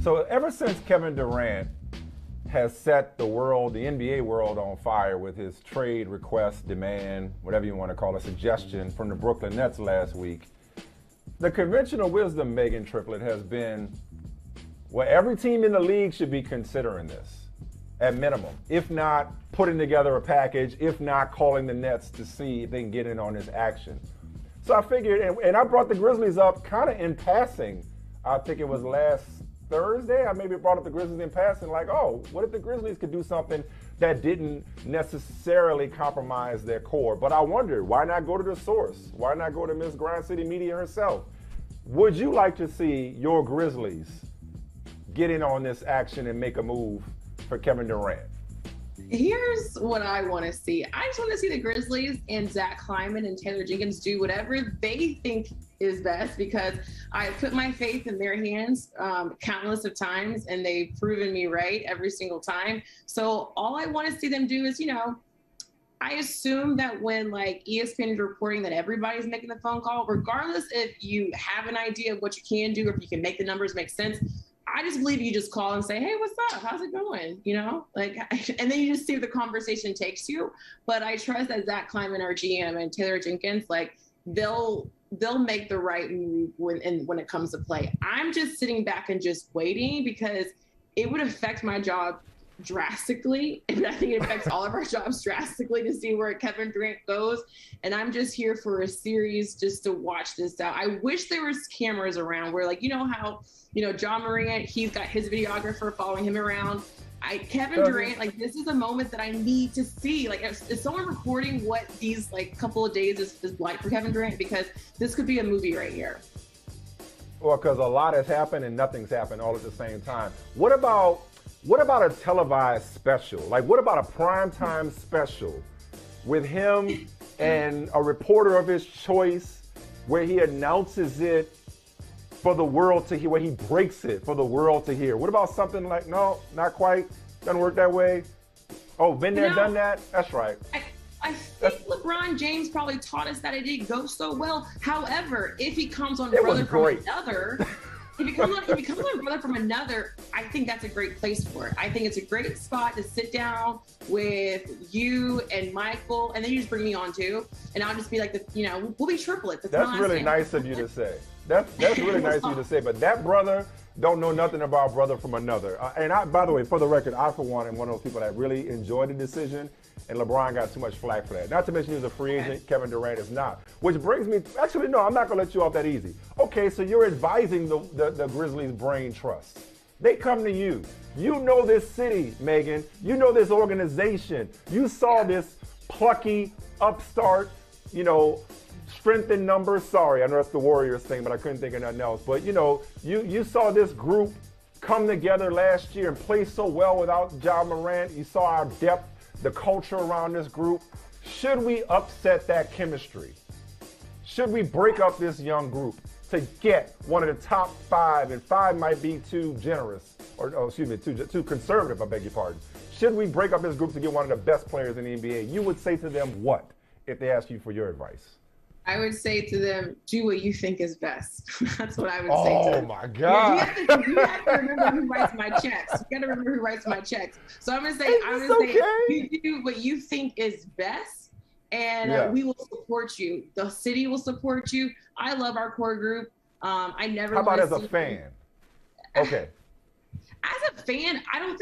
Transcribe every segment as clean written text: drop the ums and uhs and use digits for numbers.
So ever since Kevin Durant has set the world, the NBA world on fire with his trade request, demand, whatever you want to call it, suggestion from the Brooklyn Nets last week, the conventional wisdom, Meghan Triplett, has been, well, every team in the league should be considering this at minimum. If not, putting together a package, if not, calling the Nets to see if they can get in on this action. So I figured, and I brought the Grizzlies up kind of in passing. I think it was last Thursday. I maybe brought up the Grizzlies in passing, like, oh, what if the Grizzlies could do something that didn't necessarily compromise their core? But I wondered, why not go to the source? Why not go to Miss Grind City Media herself? Would you like to see your Grizzlies get in on this action and make a move for Kevin Durant? Here's what I want to see. I just want to see the Grizzlies and Zach Kleiman and Taylor Jenkins do whatever they think is best, because I put my faith in their hands countless of times, and they've proven me right every single time. So all I want to see them do is, I assume that when like ESPN is reporting that everybody's making the phone call, regardless if you have an idea of what you can do or if you can make the numbers make sense, I just believe you just call and say, hey, what's up? How's it going? And then you just see where the conversation takes you. But I trust that Zach Kleiman, our GM, and Taylor Jenkins, they'll make the right move when it comes to play. I'm just sitting back and just waiting, because it would affect my job drastically, and I think it affects all of our jobs drastically, to see where Kevin Durant goes. And I'm just here for a series just to watch this out. I wish there was cameras around where, how Ja Morant, he's got his videographer following him around. Kevin Durant, this is a moment that I need to see. Is someone recording what these couple of days is like for Kevin Durant? Because this could be a movie right here. Well, because a lot has happened and nothing's happened all at the same time. What about a televised special? What about a primetime special with him and a reporter of his choice, where he announces it for the world to hear, where he breaks it for the world to hear? What about something like, no, not quite, doesn't work that way? Oh, been there, done that? That's right. I think LeBron James probably taught us that it didn't go so well. However, if he comes on Brother from Another, if he comes on Brother from Another, I think that's a great place for it. I think it's a great spot to sit down with you and Michael, and then you just bring me on too, and I'll just be like, we'll be triplets. That's really nice of you to say. That's really nice of you to say. But that brother don't know nothing about Brother from Another. And by the way, for the record, I for one am one of those people that really enjoyed the decision, and LeBron got too much flack for that. Not to mention he was a free agent. Kevin Durant is not. Which brings me, actually, no, I'm not going to let you off that easy. Okay, so you're advising the Grizzlies Brain Trust. They come to you. You know this city, Meghan. You know this organization. You saw this plucky, upstart, strength in numbers. Sorry, I know that's the Warriors thing, but I couldn't think of nothing else. But, you saw this group come together last year and play so well without Ja Morant. You saw our depth, the culture around this group. Should we upset that chemistry? Should we break up this young group to get one of the top five, and five might be too generous, too conservative, I beg your pardon. Should we break up this group to get one of the best players in the NBA? You would say to them what if they asked you for your advice? I would say to them, do what you think is best. That's what I would say to them. Oh, my God. You have to remember who writes my checks. You got to remember who writes my checks. So I'm going to say, you do what you think is best, and we will support you. The city will support you. I love our core group. I never. How about as a fan? Okay. As a fan, I don't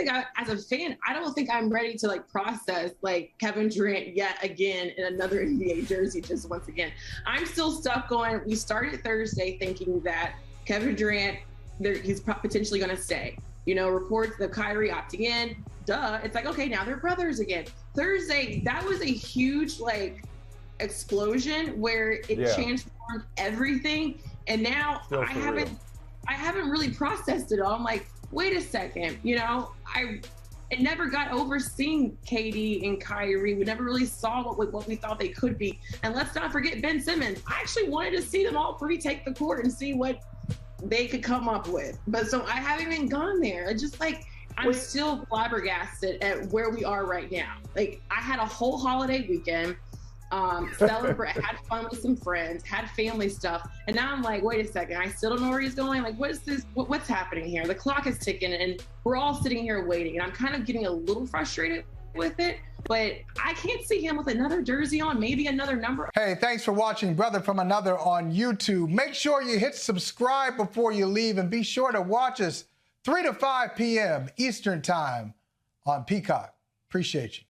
think I'm ready to process Kevin Durant yet again in another NBA jersey just once again. I'm still stuck going. We started Thursday thinking that Kevin Durant, he's potentially going to stay. Reports of Kyrie opting in. Duh. It's okay, now they're brothers again. Thursday, that was a huge explosion where it transformed everything, and now I haven't really processed it all. I'm like, wait a second, it never got over seeing KD and Kyrie. We never really saw what we thought they could be. And let's not forget Ben Simmons. I actually wanted to see them all three take the court and see what they could come up with. But so I haven't even gone there. It's just I'm still flabbergasted at where we are right now. I had a whole holiday weekend. celebrate, had fun with some friends, had family stuff. And now I'm like, wait a second, I still don't know where he's going. Like, what is this? What's happening here? The clock is ticking and we're all sitting here waiting. And I'm kind of getting a little frustrated with it, but I can't see him with another jersey on, maybe another number. Hey, thanks for watching Brother from Another on YouTube. Make sure you hit subscribe before you leave, and be sure to watch us 3 to 5 p.m. Eastern Time on Peacock. Appreciate you.